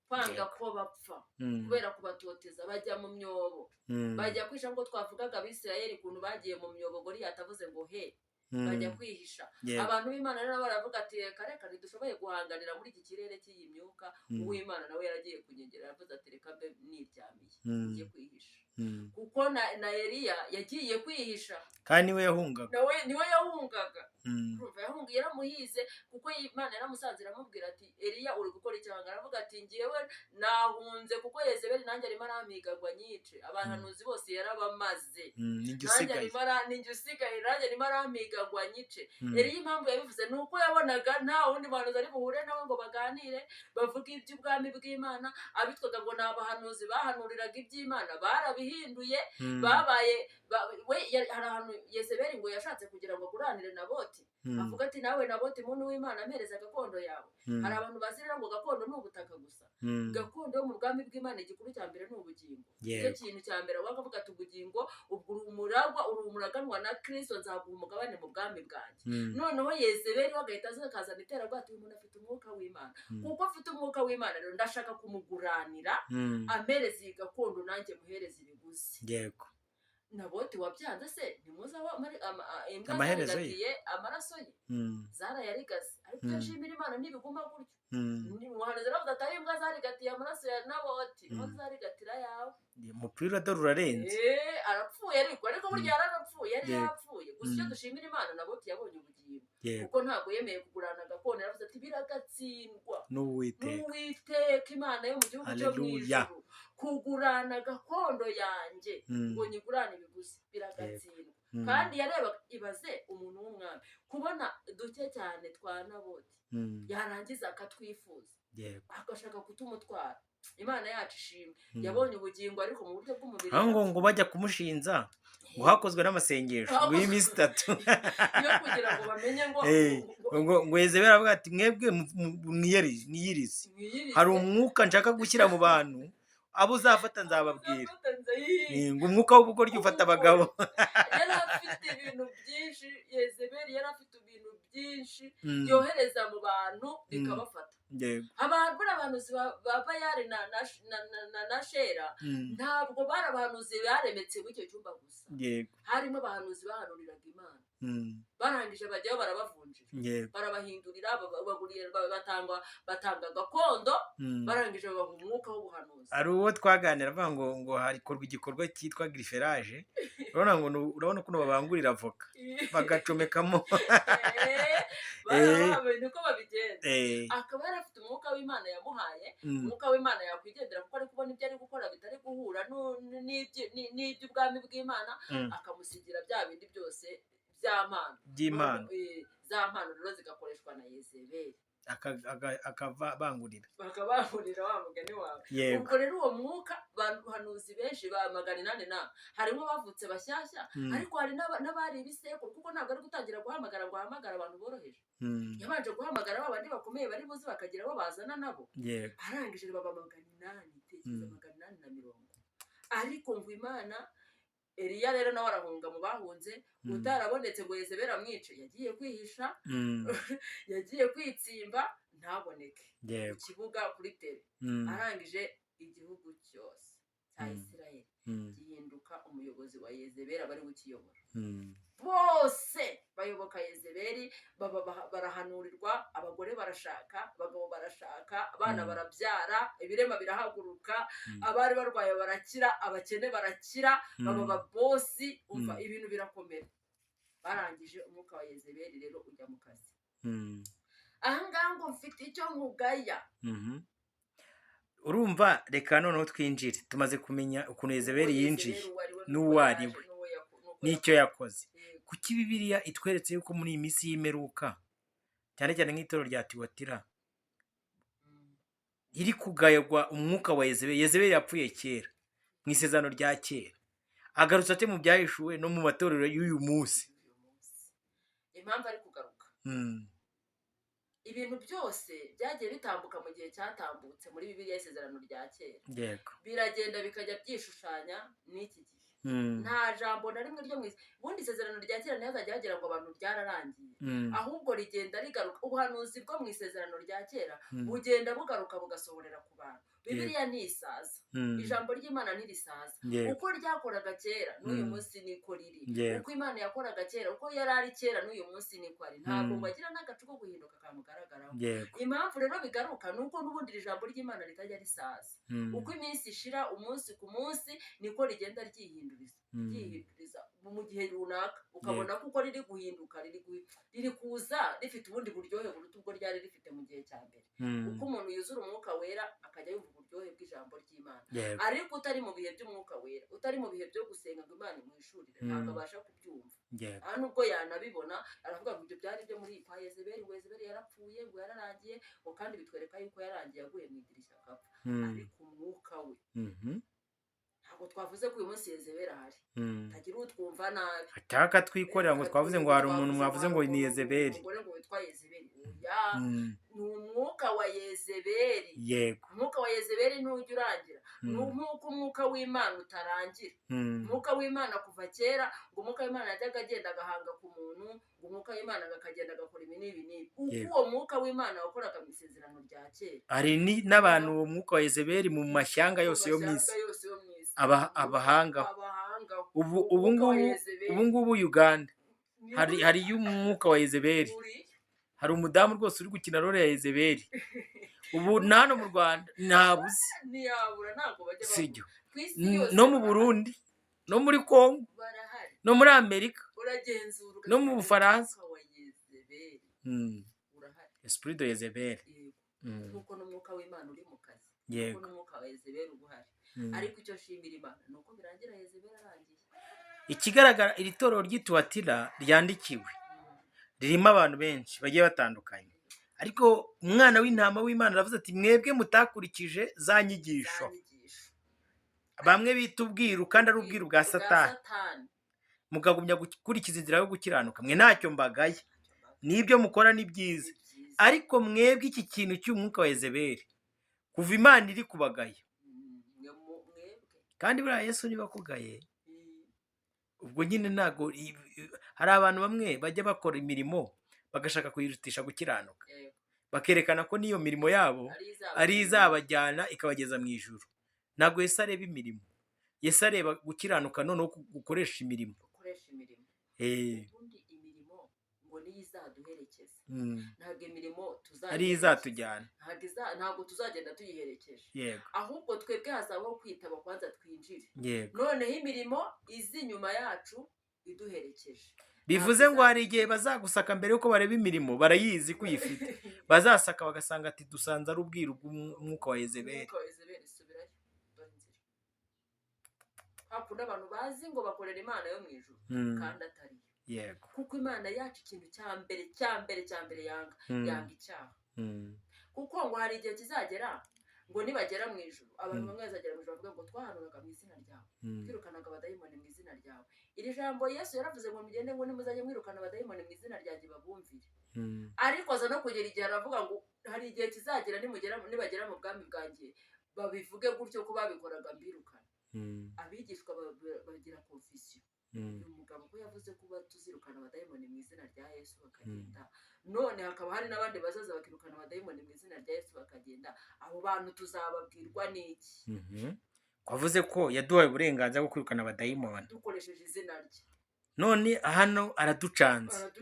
B: kwanga ko bapfa kubera kubatoteza, bajya mu myobo, bajya kwihisha. ngo twavugaga Abisirayeli ukuntu bagiye mu myobo, Goliyati avuze ngo he, bajya kwihisha. Abantu b'Imana rero baravuga ati reka reka ntidushoboye guhanganira muri iki kirere cy'iyi myuka. Uw'Imana nawe yaragiye kunyegera, yavuze ati reka mbe niryamiye, ngiye kwihisha. kuko na Eliya yagiye kwihisha,
A: kandi niwe yahungaga,
B: nawe niwe yahungaga. Yahungiye yaramuhize, kuko Imana yaramusanze iramubwira ati Eliya uri gukora icyanga. Aravuga ati ngiyewe nahunze kuko Yezebeli nanjye arimo arampigagwa nyice, abahanuzi bose yarabamaze, ninjye usigaye nanjye arimo arampigagwa nyice. Eliya impamvu yabivuze ni uko yabonaga nta wundi muhanuzi ari buhure nawe ngo baganire bavuge iby'ubwami bw'Imana. Abitwaga ngo ni abahanuzi bahanuriraga iby'Imana barabihinduye, babaye hari ahantu Yezebeli ngo yashatse kugira ngo aguranire Naboti, avuga ati nawe Naboti muntu w'Imana mpereza gakondo yawe. Hari abantu bazirira ngo gakondo ni ubutaka gusa, gakondo yo mu bwami bw'Imana igikuru cya mbere ni ubugingo. Icyo kintu cya mbere wakavuga ati ubugingo ubwo umuraganwa na Kristo, nzaguha umugabane mu bwami bwanjye. Noneho Yezebeli agahita azakazana iterabwoba ati uyu muntu afite umwuka w'Imana, kuko afite umwuka w'Imana rero ndashaka kumuguranira ampereza iyi gakondo nanjye muhereza ibiguzi.
A: Yego.
B: Naboti wabyanze se ntimuza imbwa
A: amaherezo
B: amaraso ye zarayarigase, ariko yashimira Imana ntibiguma gutyo. Umuhanuzi aravuga ati imbwa zarigatiye amaraso ya Naboti, aho zarigatira yawe.
A: Umupira dore urarenze.
B: Arapfuye ariko burya yarapfuye, yari yapfuye. Gusa icyo dushimira Imana, Naboti yabonye ubugingo, kuko ntabwo yemeye kugurana gakondo. Yaravuze ati biragatsindwa n'Uwiteka Imana yo mu gihugu cyo mu ijuru kugurana gakondo yanjye ngo nyigurane ibiguzi, biragatsindwa. Kandi yareba ibaze umuntu w'umwami kubona duke cyane twa Naboti, yarangiza akatwifuza, agashaka kutumutwara. Imana yacu ishimwe, yabonye ubugingo ariko mu buryo bw'umubiri.
A: Aho ngo bajya kumushinja ngo hakozwe n'amasengesho w'iminsi 3
B: yo kugira ngo bamenye
A: ngo Yezebeli avuga ati mwebwe mwiyirize, hari umwuka nshaka gushyira mu bantu, abo uzafata nzababwira. Ngo umwuka w'ubugoryi ufata abagabo.
B: Yari afite ibintu byinshi, Yezebeli yari afite ibintu byinshi yohereza mu bantu bikabafata. Abantu abahanuzi ba Bayali na Shera ntabwo bari abahanuzi baremetse w'icyo cyumba gusa, harimo abahanuzi bahanuriraga Imana. Barangije bajyaho barabavunjira, barabahindurira, batanga gakondo, barangije babaha umwuka w'ubuhanuzi. Ari
A: uwo twaganira avuga ngo harikorwa igikorwa cyitwa griferage, urabona ko babangurira avoka bagacomekamo
B: niko babigenza. Akaba yari afite umwuka w'Imana yamuhaye, umwuka w'Imana yakwigendera kuko ari kubona ibyo ari gukora bitari guhura n'iby'ubwami bw'Imana, akamusigira bya bindi byose by'Imana. Za mpano rero zigakoreshwa na Yezebeli,
A: akabangurira
B: wa mugani wawe. Ubwo rero uwo mwuka bahanuzi benshi ba 800 harimo bavutse bashyashya, ariko hari n'abari ibisekuru, kuko ntabwo ari gutangira guhamagara ngo ahamagara abantu boroheje. Yabanje guhamagara babandi bakomeye bari buze bakagira abo bazana nabo. Arangije baba 800, tekereza 850. Ariko ngo Imana, Eliya rero nawe arahunga mu bahunze, utarabonetse ngo Yezebeli amwice, yagiye kwihisha, yagiye kwitsimba ntaboneke ku kibuga kuri tele. Arangije igihugu cyose cya Isirayeli gihinduka umuyobozi wa Yezebeli, abari gukiyobora. Bose bayoboka Yezebeli, barahanurirwa, abagore barashaka, abagabo barashaka, abana barabyara, ibirema birahaguruka, abari barwaye barakira, abakene barakira, baba bosi, umva ibintu birakomera. Barangije umwuka wa Yezebeli rero ujya mu kazi. Ahangaha ngo mfite icyo nkugaya.
A: Urumva, reka noneho twinjire, tumaze kumenya ukuntu Yezebeli yinjiye n'uwo ari we n'icyo yakoze. Kuki Bibiliya itweretse yuko muri iyi minsi y'imperuka, cyane cyane nk'itoro rya Tiwatira, iri kugayagwa umwuka wa Yezebeli? Yezebeli yapfuye kera mu isezerano rya kera, agarutse ate mu byahishuwe no mu matorero y'uyu munsi.
B: Impamvu ari kugaruka, ibintu byose byagiye bitambuka mu gihe cyatambutse muri Bibiliya y'isezerano rya kera, biragenda bikajya byishushanya n'iki gihe. nta jambo na rimwe ryo mu ubundi isezerano rya kera ntihazajya hagira ngo abantu ryararangiye, ahubwo rigenda rigaruka. Ubuhanuzi bwo mu isezerano rya kera bugenda bugaruka bugasohorera ku bantu. Bibiliya ntisaza, ijambo ry'Imana ntirisaza. Uko ryakoraga kera n'uyu munsi niko riri, uko Imana yakoraga kera, uko yari ari kera n'uyu munsi niko ari. Ntabwo bagira n'agacu ko guhinduka kamugaragaraho. Impamvu rero bigaruka ni uko n'ubundi iri jambo ry'Imana ritajya risaza. Uko iminsi ishira umunsi ku munsi niko rigenda ryihinduriza mu gihe runaka, ukabona ko uko riri guhinduka riri kuza rifite ubundi buryohe buruta ubwo ryari rifite mu gihe cya mbere. Uko umuntu yuzura umwuka wera akajya yumva uburyohe bw'ijambo ry'Imana, ariko utari mu bihe by'umwuka wera, utari mu bihe byo gusenga ngo Imana imuhishurire, ntabwo abasha kubyumva. Aha nubwo yanabibona aravuga ngo ibyo byari byo muri kwa Yezebeli, ngo Yezebeli yarapfuye, ngo yararangiye, ngo kandi bitwereka yuko yarangiye yaguye mu idirishya akapfa. Ariko umwuka we ntabwo twavuze ko uyu munsi Yezebeli ahari, tagira utwumva nabi
A: ataka twikorera ngo twavuze ngo hari umuntu mwavuze ngo ni Yezebeli,
B: umugore ngo witwa Yezebeli. Ni umwuka wa Yezebeli. Umwuka wa Yezebeli ntujya urangira, nk'uko umwuka w'Imana utarangira. Umwuka w'Imana kuva kera, ngo umwuka w'Imana yajyaga agenda agahanga ku muntu, ngo umwuka w'Imana akagenda agakora ibi n'ibi n'ibi. Uko uwo mwuka w'Imana wakoraga mu isezerano rya kera,
A: hari n'abantu uwo mwuka wa Yezebeli mu mashyanga yose yo mu isi abahanga. Ubu ngubu Uganda hari y'umwuka wa Yezebeli, hari umudamu rwose uri gukina role ya Yezebeli. Ubu hano mu Rwanda ntabuze, sibyo, no mu Burundi, no muri Kongo, no muri Amerika, no mu Bufaransa. Esprit de Yezebeli.
B: Nuko n'umwuka w'Imana uri mu kazi, nuko n'umwuka wa Yezebeli ubuhari. Ariko icyo shimira Imana nuko birangira Yezebeli arangiye.
A: Ikigaragara iri torero ry'Ituwatira ryandikiwe ririmo abantu benshi bagiye batandukanye, ariko umwana w'intama w'Imana aravuze ati mwebwe mutakurikije za nyigisho, bamwe bita ubwiru kandi ari ubwiru bwa Satani, mukagumya gukurikiza inzira yo gukiranuka, mwe ntacyo mbagaye, n'ibyo mukora ni byiza, ariko mwebwe iki kintu cy'umwuka wa Yezebeli kuva Imana iri kubagaya, kandi buriya Yesu niba akugaye ubwo nyine ntago. Hari abantu bamwe bajya bakora imirimo bagashaka kuyirutisha gukiranuka, bakerekana ko n'iyo mirimo yabo ari izabajyana ikabageza mu ijuru. Ntabwo Yesu areba imirimo, Yesu areba gukiranuka, noneho gukoresha imirimo.
B: Ubundi imirimo ngo niyo izaduherekeza, ntabwo imirimo
A: ari izatujyana,
B: ntabwo tuzagenda tuyiherekeje, ahubwo twebwe hazabaho kwitaba kwanza twinjire, noneho imirimo izi inyuma yacu iduherekeje.
A: Bivuze ngo hari igihe bazagusaka mbere yuko bareba imirimo, barayizi ko uyifite, bazasaka bagasanga ati dusanze ari ubwiru bw'umwuka wa Yezebeli.
B: Hakunda abantu bazi ngo bakorera Imana yo mu ijuru kandi atari yo. Kuko Imana yacu ikintu cya mbere yanga icyaha. Kuko ngo hari igihe kizagera ngo nibagera mu ijuru, abantu bamwe bazagera mu ijuru bavuga ngo twahanuraga mu izina ryawe, twirukanaga abadayimoni mu izina ryawe. Iri jambo Yesu yaravuze ngo mugende ngo nimuzajye mwirukana abadayimoni mu izina ryanjye babumvire. Ariko aza no kugera igihe aravuga ngo hari igihe kizagera nibagera mu bwami bwanjye babivuge gutyo ko babikoraga mbirukana. Abigishwa bagira confusion. Uyu mugabo ko yavuze ko tuzirukana abadayimoni mu izina rya Yesu bakagenda, none hakaba hari n'abandi bazaza bakirukana abadayimoni mu izina rya Yesu bakagenda, abo bantu tuzababwirwa n'iki?
A: Wavuze ko yaduhaye uburenganzira bwo kwirukana abadayimoni
B: dukoresheje izina rye,
A: none hano araducanze,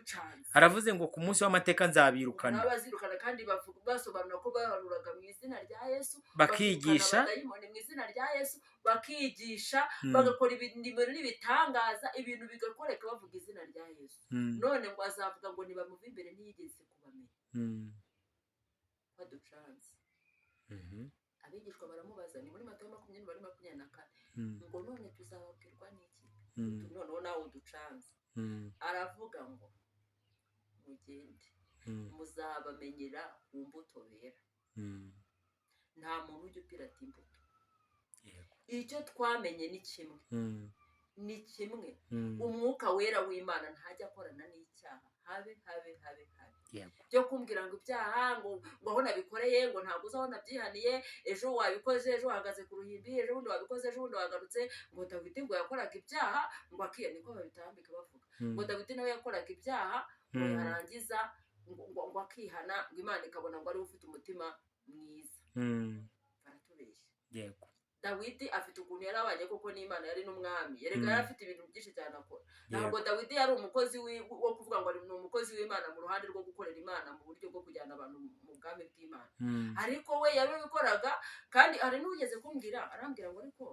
A: aravuze ngo ku munsi w'amateka nzabirukana.
B: Abazirukana kandi basobanura ko bahanuraga mu izina rya Yesu,
A: bakigisha
B: abadayimoni mu izina rya Yesu, bakigisha bagakora ibintu n'ibitangaza, ibintu bigakoreka bavuga izina rya Yesu. None ngo azavuga ngo nibamuve imbere ntiyigeze kubamenya. Baducanze. Abigishwa baramubaza, ni muri Matayo 20:24, ngo none tuzababwirwa n'iki? Noneho nawe uducanze. Aravuga ngo mugende muzabamenyera ku mbuto bera. Nta muntu ujya upirata imbuto. Icyo twamenye ni kimwe, ni kimwe. Umwuka wera w'Imana ntajya akorana n'icyaha, habe. byo kumbwira ngo ibyaha ngo aho nabikoreye ngo ntabwo uzi aho nabyihaniye, ejo wabikoze, ejo wahagaze ku ruhimbi, ejo bundi wabikoze, ejo bundi wagarutse, ngo Dawidi ngo yakoraga ibyaha ngo niko babitambika bavuga ngo Dawidi nawe yakoraga ibyaha ngo yarangiza ngo akihana ngo Imana ikabona ngo ari ufite umutima mwiza. Baratubeshya.
A: Yego.
B: Dawidi afite ukuntu yarabanye koko n'Imana, yari n'umwami, yerega yari afite ibintu byinshi cyane akora. Ntabwo Dawidi yari umukozi wo kuvuga ngo ari umukozi w'Imana mu ruhande rwo gukorera Imana mu buryo bwo kujyana abantu mu bwami bw'Imana, ariko we yabikoraga. Kandi hari n'ugeze kumbwira, arambwira ngo ariko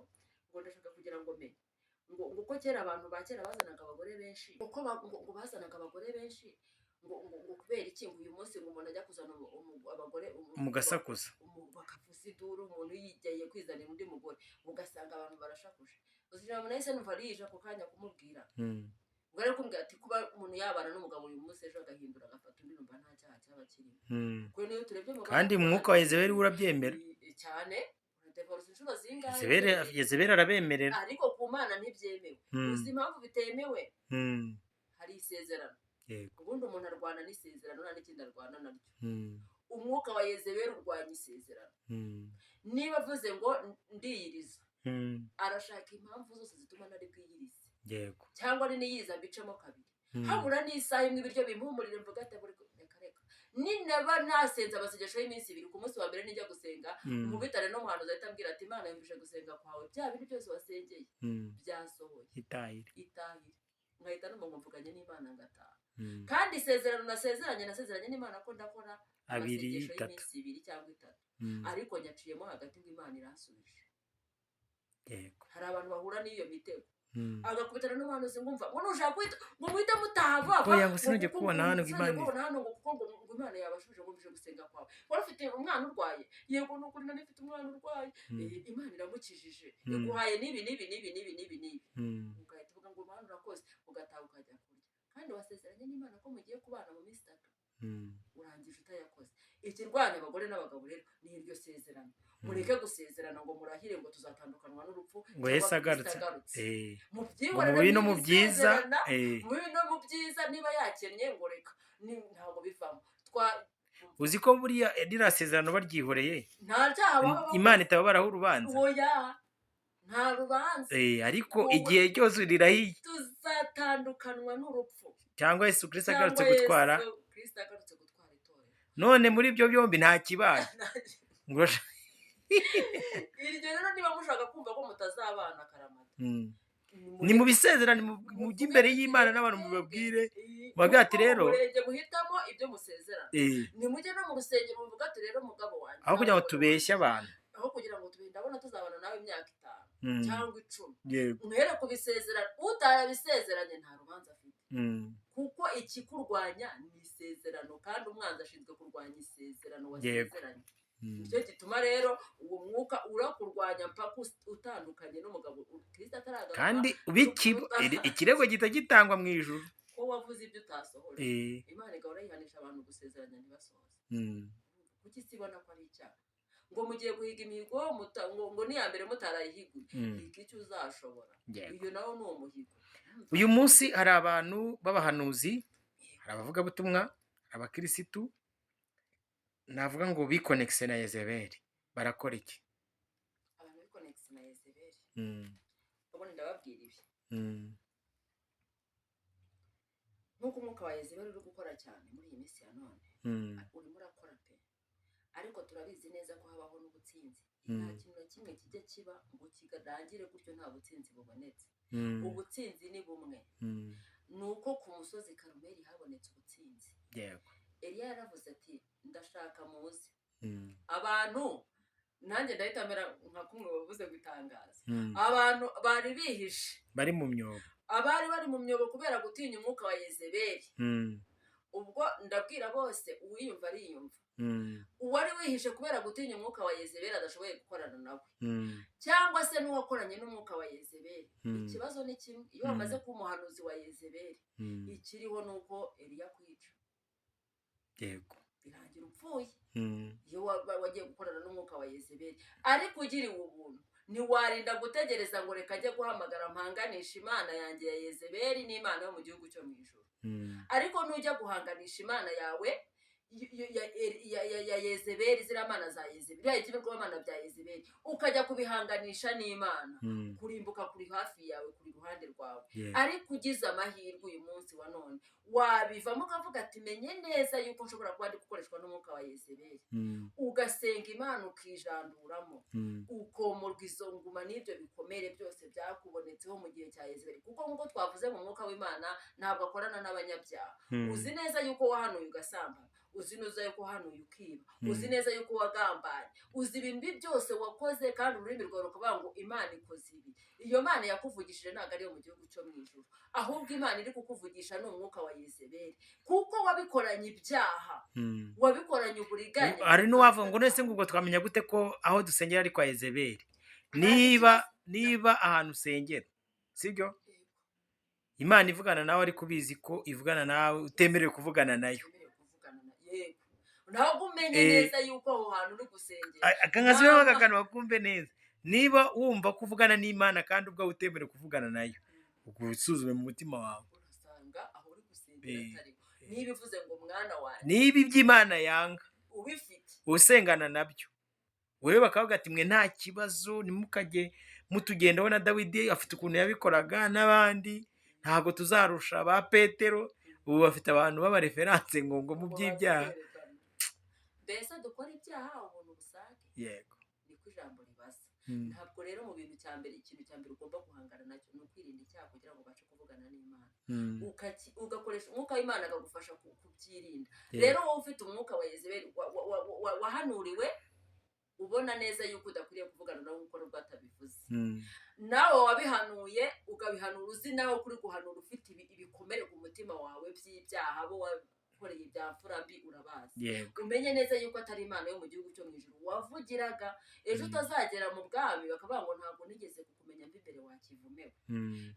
B: ngo ndashaka kugira ngo menye ngo uko kera abantu ba kera bazanaga abagore benshi, uko ngo bazanaga abagore benshi ngo kubera iki ngo uyu munsi ngo umuntu ajya kuzana abagore
A: mugasakuza
B: bakavuza iduru, umuntu yigeye kwizanira undi mugore, ugasanga abantu barashakuje. Uzira umuntu yese numva rije ako kanya kumubwira ngo ari kumbwira ati kuba umuntu yabana n'umugabo uyu munsi ejo agahindura agafata undi, numva nta cyaha cyaba kirimo. Kuko niyo turebye mu
A: kandi umwuka wa Yezebeli urabyemera
B: cyane, divorce inshuro zingahe
A: Yezebeli arabemerera,
B: ariko ku Mana ntibyemewe. Uzi impamvu bitemewe? Hari isezerano. Ubundi umuntu arwana n'isezerano, nta n'ikindi arwana naryo. Umwuka wa Yezebeli urwanya isezerano. Niba avuze ngo ndiyiriza, arashaka impamvu zose zituma nari bwiyirize.
A: Yego.
B: Cyangwa ni niyiza mbicemo kabiri. Habura n'isaha imwe ibiryo bimpumurire mvuga ati reka ninaba nasenza amasengesho y'iminsi 2, ku munsi wa mbere nijya gusenga umubitare no muhanuzi ahita ambwira ati Imana yumvise gusenga kwawe, bya bintu byose wasengeye byasohoye, itahire. Ngahita numva mvuganye n'Imana ngataha. Kandi isezerano nasezeranye n'Imana ko ndakora amasengesho y'iminsi 2 cyangwa 3, ariko nyaciyemo hagati ngo Imana iransubije.
A: Yego.
B: Hari abantu bahura n'iyo mitego, agakubitana n'umuhanuzi ngumva ngo nushaka kwita ngo muhita mutahava
A: oya ngo sinujye kubona hano
B: ngo Imana yabashuje ngo mbije gusenga kwawe, wari ufite umwana urwaye, yego n'ukuri nari mfite umwana urwaye, Imana iramukijije, iguhaye nibi ugahita uvuga ngo Imana urakoze, ugataha ukajya kurya. Kandi wasezeranye n'Imana ko mugiye kubana mu minsi 3, urangije utayakoze. Ikirwanya abagore n'abagabo rero ni iryo sezerano. Mureke gusezerana ngo murahire ngo tuzatandukanwa n'urupfu
A: ngo Yesu agarutse.
B: Mu
A: bino mu byiza
B: mu byiza niba yakennye ngo reka ntabwo bivamo.
A: Uzi ko buriya ririya sezerano baryihoreye
B: nta cyaha
A: Imana itababaraho urubanza.
B: Oya, nta rubanza.
A: Ariko igihe cyose rirahiye
B: tuzatandukanwa n'urupfu
A: cyangwa Yesu Kristo agarutse gutwara itorero. None muri ibyo byombi nta kibaye.
B: Iryo rero niba mushaka kumva ko mutazabana karamata,
A: ni mu bisezerano mujye imbere y'Imana n'abantu mubabwire bavuga ati rero
B: muhitamo ibyo musezerana, nimujye no mu rusengero muvuga ati rero mugabo wanjye,
A: aho kugira ngo tubeshye abantu,
B: aho kugira ngo ndabona tuzabana nawe imyaka 5 cyangwa 10, muhere kubisezerana. Utarabisezeranye nta rubanza afite, kuko ikikurwanya ni isezerano, kandi umwanzi ashinzwe kurwanya isezerano wasezeranye. Nicyo gituma rero uwo mwuka urakurwanya mpaka utandukanye n'umugabo Kristo ataragaruka.
A: Kandi ikirego gihita gitangwa mu ijuru
B: ko wavuze ibyo utasohoje. Imana igahora yihanisha abantu gusezeranya ntibasohoze. Kuki sibona ko ari icyaha ngo mugiye guhiga imihigo ngo ni ya mbere mutarayihiguye, higa icyo uzashobora. Iyo nawo ni umuhigo.
A: Uyu munsi hari abantu b'abahanuzi, hari abavugabutumwa, abakirisitu, navuga ngo bikonekise na Yezebeli. Barakora iki?
B: Abantu bikonekise na Yezebeli, ubundi ndababwira ibi. Nk'uko umwuka wa Yezebeli uri gukora cyane muri iyi minsi ya none, urimo urakora pe, ariko turabizi neza ko habaho n'ubutsinzi. Nta kintu na kimwe kijya kiba ngo kigarangire gutyo nta butsinzi bubonetse. Ubutsinzi ni bumwe, ni uko ku musozi Karumeli habonetse ubutsinzi. Eliya yaravuze ati ndashaka muze abantu, nanjye ndahita mera nka kumwe bavuze gutangaza. Abantu bari bihishe,
A: bari mu myobo,
B: abari bari mu myobo kubera gutinya umwuka wa Yezebeli. Ubwo ndabwira bose uwiyumva ariyumva. Uwari wihishe kubera gutinya umwuka wa Yezebeli adashoboye gukorana nawe, cyangwa se n'uwakoranye n'umwuka wa Yezebeli, ikibazo ni kimwe. Iyo wamaze kuba umuhanuzi wa Yezebeli, ikiriho ni uko Eliya kwica.
A: Yego.
B: Birangira upfuye iyo wagiye gukorana n'umwuka wa Yezebeli. Ariko ugiriwe ubuntu ntiwarinda gutegereza ngo reka ajye guhamagara mpanganisha Imana yanjye ya Yezebeli n'Imana yo mu gihugu cyo mu ijuru. Ariko nujya guhanganisha Imana yawe ya Yezebeli, ziriya mana za Yezebeli, biriya ibigirwamana bya Yezebeli, ukajya kubihanganisha n'Imana, kurimbuka kuri hafi yawe, kuri ruhande rwawe. Ariko ugize amahirwe uyu munsi wa none wabivamo ukavuga ati menye neza yuko nshobora kuba ndi gukoreshwa n'umwuka wa Yezebeli, ugasenga Imana ukijanduramo, ukomorwa izo nguma n'ibyo bikomere byose byakubonetseho mu gihe cya Yezebeli. Kuko nk'uko twavuze mu mwuka w'Imana ntabwo akorana n'abanyabyaha. Uzi neza yuko wahanuye ugasambana, uzi neza yuko wahanuye ukiba, uzi neza yuko wagambanye, uzi ibimbi byose wakoze, kandi ururimi rwawe rukavuga ngo Imana ikoze ibi. Iyo Mana yakuvugishije ntabwo ari yo mu gihugu cyo mu ijuru, ahubwo Imana iri kukuvugisha ni umwuka wa Yezebeli, kuko wabikoranye ibyaha, wabikoranye uburiganya.
A: Hari n'uwavuga ngo nese ngo twamenya gute ko aho dusengera ari kwa Yezebeli? Niba ahantu usengera, sibyo, Imana ivugana nawe ariko ubizi ko ivugana nawe utemerewe kuvugana nayo,
B: ntabwo umenye neza yuko aho hantu uri gusengera
A: akangasubiramo akakanu bakumve neza. Niba wumva ko uvugana n'Imana kandi ubwo utemerewe kuvugana nayo, usuzume mu mutima wawe,
B: urasanga aho uri gusengera atari. Niba ivuze ngo mwana wanjye,
A: niba iby'Imana yanga
B: ubifite
A: usengana nabyo, wewe bakavuga ati mwe nta kibazo, nimukajye mutugendaho na Dawidi afite ukuntu yabikoraga n'abandi, ntabwo tuzarusha ba Petero. Ubu bafite abantu b'abareferanse ngo mu by'ibyaha.
B: Mbese dukora ibyaha ubuntu busage,
A: Yego,
B: niko ijambo ribaza. Ntabwo rero mu bintu cya mbere, ikintu cya mbere ugomba guhangana nacyo ni ukwirinda icyaha kugira ngo ubashe kuvugana n'Imana, ugakoresha umwuka w'Imana akagufasha kubyirinda. Rero wowe ufite umwuka wa Yezebeli wahanuriwe, ubona neza yuko udakwiriye kuvugana nawe nk'uko nubwo atabivuze, nawe wabihanuye ukabihanura uzi nawe kuri guhanura ufite ibikomere ku mutima wawe by'ibyaha, abo wakoreye ibya mfurambi urabazi. Umenye neza yuko atari Imana yo mu gihugu cyo mu ijuru wavugiraga. Ejo utazagera mu bwami bakavuga ngo ntabwo nigeze kukumenya mbere wakivumewe.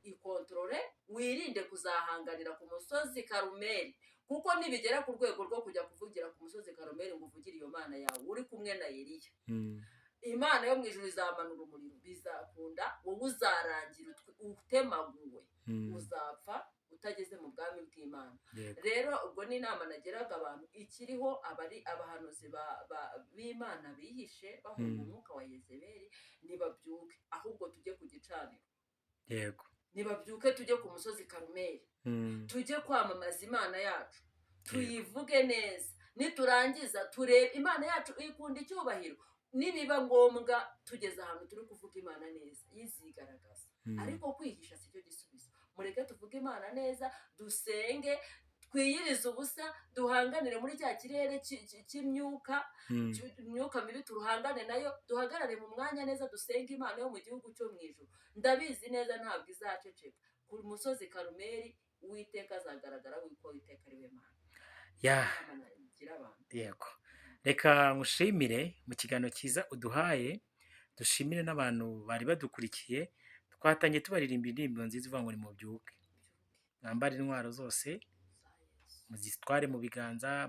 B: Ikontorore, wirinde kuzahanganira ku musozi Karumeli, kuko nibigera ku rwego rwo kujya kuvugira ku musozi Karumeli ngo uvugire iyo Mana yawe uri kumwe na Eliya, Imana yo mu ijuru izamanura umuriro, bizakunda wowe uzarangira utemaguwe, uzapfa utageze mu bwami bw'Imana. Rero ubwo ni inama nageraga abantu, ikiriho abari abahanuzi b'Imana bihishe bahunga umwuka wa Yezebeli, nibabyuke ahubwo tujye ku gicaniro.
A: Yego,
B: nibabyuke tujye ku musozi Karumeli, tujye kwamamaza Imana yacu, tuyivuge neza. Niturangiza turebe Imana yacu ikunda icyubahiro, nibiba ngombwa tugeze ahantu turi kuvuga Imana neza yizigaragaza. Ariko kwihisha sicyo gisubizo. Mureke tuvuge Imana neza, dusenge, twiyirize ubusa, duhanganire muri cya kirere cy'imyuka mibi, turuhangane nayo, duhagarare mu mwanya neza, dusenge Imana yo mu gihugu cyo mu ijuru. Ndabizi neza ntabwo izaceceka. Ku musozi Karumeli Uwiteka azagaragara, wiko Uwiteka ari we Mana.
A: Yego, reka ngushimire mu kiganiro cyiza uduhaye, dushimire n'abantu bari badukurikiye. Twatangiye tubaririmbira indirimbo nziza ivuga ngo nimubyuke, mwambare intwaro zose, muzitware mu biganza,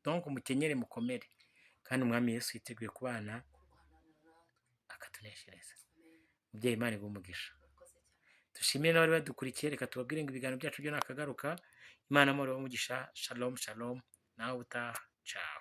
A: donc mukenyere mukomere, kandi umwami Yesu yiteguye kubana akatuneshereza. Mubyeyi Imana iguhe umugisha. Dushimire n'abari badukurikiye. Reka tubabwire ngo ibiganiro byacu byo nakagaruka. Imana amahoro umugisha. Shalom shalom, nawe utaha. Ciao.